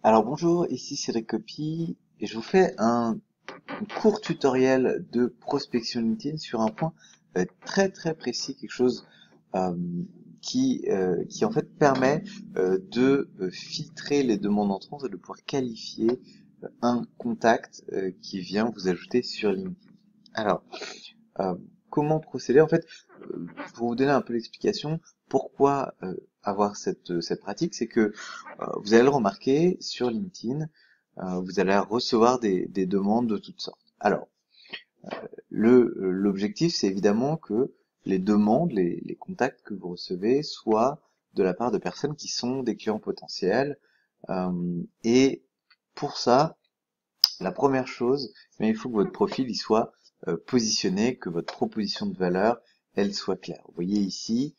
Alors bonjour, ici Cédric Copy et je vous fais un court tutoriel de prospection LinkedIn sur un point très précis, quelque chose euh, qui en fait permet de filtrer les demandes entrantes et de pouvoir qualifier un contact qui vient vous ajouter sur LinkedIn. Alors, euh, comment procéder? En fait, pour vous donner un peu l'explication, pourquoi avoir cette pratique, c'est que vous allez le remarquer sur LinkedIn, vous allez recevoir des demandes de toutes sortes. Alors, l'objectif, c'est évidemment que les demandes, les contacts que vous recevez soient de la part de personnes qui sont des clients potentiels. Et pour ça, la première chose, il faut que votre profil il soit positionné, que votre proposition de valeur, elle soit claire. Vous voyez ici,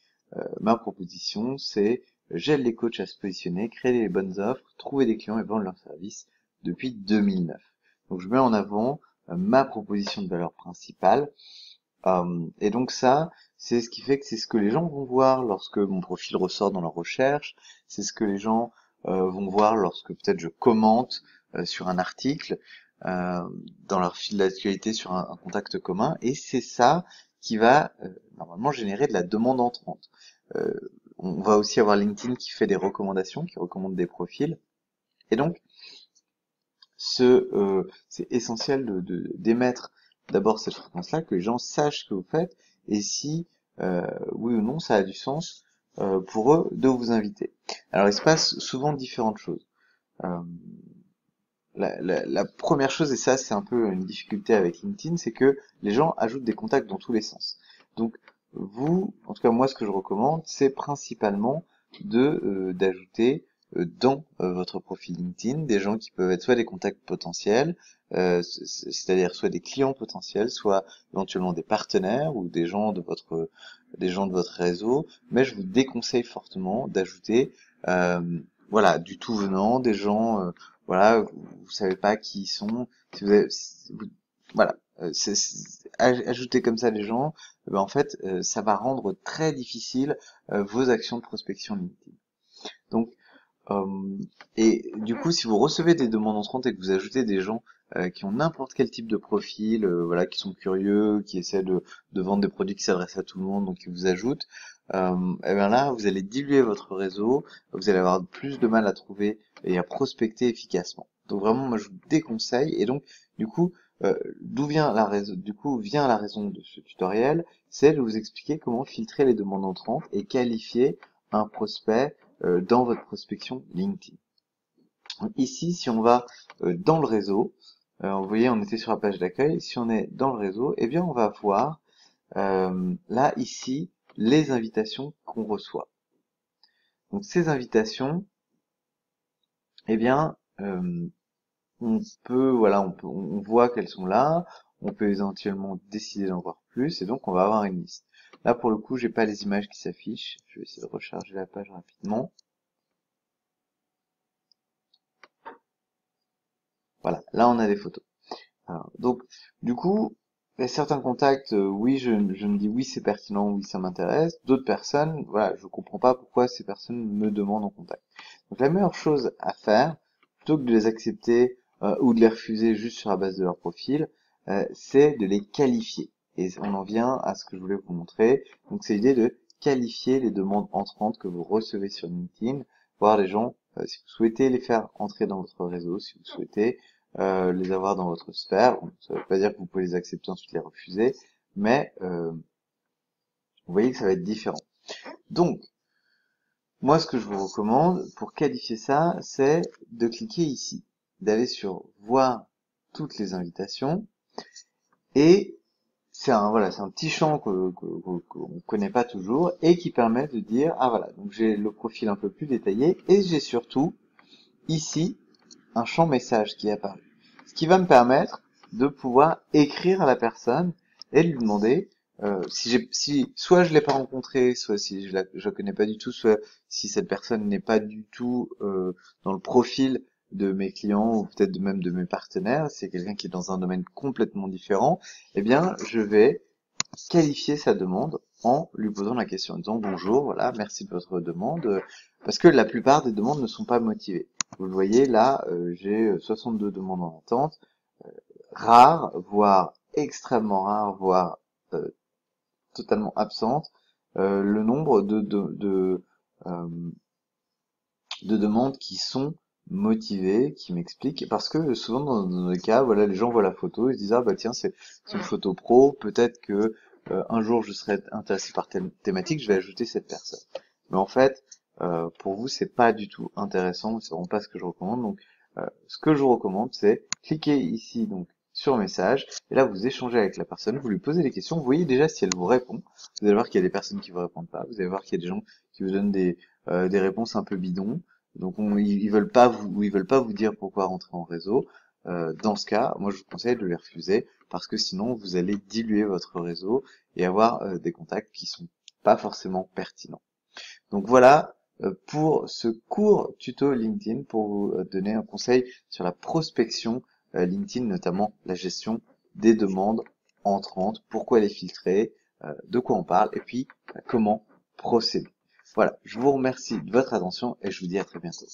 ma proposition, c'est j'aide les coachs à se positionner, créer les bonnes offres, trouver des clients et vendre leurs services depuis 2009. Donc je mets en avant ma proposition de valeur principale. Et donc ça, c'est ce qui fait que c'est ce que les gens vont voir lorsque mon profil ressort dans leur recherche, c'est ce que les gens vont voir lorsque peut-être je commente sur un article, euh, dans leur fil d'actualité sur un contact commun, et c'est ça qui va normalement générer de la demande entrante. Euh, on va aussi avoir LinkedIn qui fait des recommandations, qui recommande des profils, et donc c'est essentiel d'émettre d'abord cette fréquence-là, que les gens sachent ce que vous faites, et si oui ou non ça a du sens pour eux de vous inviter. Alors il se passe souvent différentes choses. Euh, la première chose, et ça c'est un peu une difficulté avec LinkedIn, c'est que les gens ajoutent des contacts dans tous les sens. Donc vous, en tout cas moi ce que je recommande, c'est principalement d'ajouter dans votre profil LinkedIn des gens qui peuvent être soit des contacts potentiels, c'est-à-dire soit des clients potentiels, soit éventuellement des partenaires ou des gens de votre réseau, mais je vous déconseille fortement d'ajouter voilà, du tout venant, des gens voilà, vous savez pas qui ils sont, si vous avez, voilà, ajouter comme ça les gens, ben en fait, ça va rendre très difficile vos actions de prospection LinkedIn. Donc, euh, et du coup, si vous recevez des demandes entrantes et que vous ajoutez des gens qui ont n'importe quel type de profil, voilà, qui sont curieux, qui essaient de vendre des produits qui s'adressent à tout le monde, donc qui vous ajoutent, et bien là, vous allez diluer votre réseau, vous allez avoir plus de mal à trouver et à prospecter efficacement. Donc vraiment, moi, je vous déconseille. Et donc, du coup, d'où vient la raison, du coup, vient la raison de ce tutoriel, c'est de vous expliquer comment filtrer les demandes entrantes et qualifier un prospect dans votre prospection LinkedIn. Donc ici, si on va dans le réseau, vous voyez, on était sur la page d'accueil. Si on est dans le réseau, eh bien, on va voir là, ici, les invitations qu'on reçoit. Donc ces invitations, eh bien, on peut, voilà, on voit qu'elles sont là. On peut éventuellement décider d'en voir plus, et donc on va avoir une liste. Là, pour le coup, j'ai pas les images qui s'affichent. Je vais essayer de recharger la page rapidement. Voilà, là, on a des photos. Alors, donc, du coup, il y a certains contacts, oui, je me dis oui, c'est pertinent, oui, ça m'intéresse. D'autres personnes, voilà, je comprends pas pourquoi ces personnes me demandent en contact. Donc, la meilleure chose à faire, plutôt que de les accepter ou de les refuser juste sur la base de leur profil, c'est de les qualifier. Et on en vient à ce que je voulais vous montrer. Donc, c'est l'idée de qualifier les demandes entrantes que vous recevez sur LinkedIn, voir les gens, si vous souhaitez les faire entrer dans votre réseau, si vous souhaitez les avoir dans votre sphère. Bon, ça ne veut pas dire que vous pouvez les accepter ensuite les refuser, mais vous voyez que ça va être différent. Donc, moi ce que je vous recommande pour qualifier ça, c'est de cliquer ici, d'aller sur voir toutes les invitations, et c'est un voilà, c'est un petit champ qu'on connaît pas toujours et qui permet de dire ah voilà, donc j'ai le profil un peu plus détaillé et j'ai surtout ici un champ message qui est apparu. Ce qui va me permettre de pouvoir écrire à la personne et lui demander si soit je l'ai pas rencontré, soit si je la connais pas du tout, soit si cette personne n'est pas du tout dans le profil de mes clients ou peut-être même de mes partenaires, c'est quelqu'un qui est dans un domaine complètement différent, eh bien je vais qualifier sa demande en lui posant la question en disant bonjour, voilà, merci de votre demande, parce que la plupart des demandes ne sont pas motivées. Vous le voyez là, j'ai 62 demandes en attente, rares, voire extrêmement rares, voire totalement absentes. Le nombre euh, de demandes qui sont motivées, qui m'expliquent, parce que souvent dans les cas, voilà, les gens voient la photo, ils se disent ah bah tiens c'est une photo pro, peut-être que un jour je serai intéressé par telle thématique, je vais ajouter cette personne. Mais en fait, pour vous c'est pas du tout intéressant, c'est vraiment pas ce que je recommande. Donc ce que je vous recommande c'est cliquer ici donc sur message, et là vous échangez avec la personne, vous lui posez des questions, vous voyez déjà si elle vous répond, vous allez voir qu'il y a des personnes qui vous répondent pas, vous allez voir qu'il y a des gens qui vous donnent des réponses un peu bidons. Donc ils veulent pas vous dire pourquoi rentrer en réseau. Dans ce cas, moi je vous conseille de les refuser parce que sinon vous allez diluer votre réseau et avoir des contacts qui sont pas forcément pertinents. Donc voilà pour ce court tuto LinkedIn pour vous donner un conseil sur la prospection LinkedIn, notamment la gestion des demandes entrantes, pourquoi les filtrer, de quoi on parle et puis comment procéder. Voilà, je vous remercie de votre attention et je vous dis à très bientôt.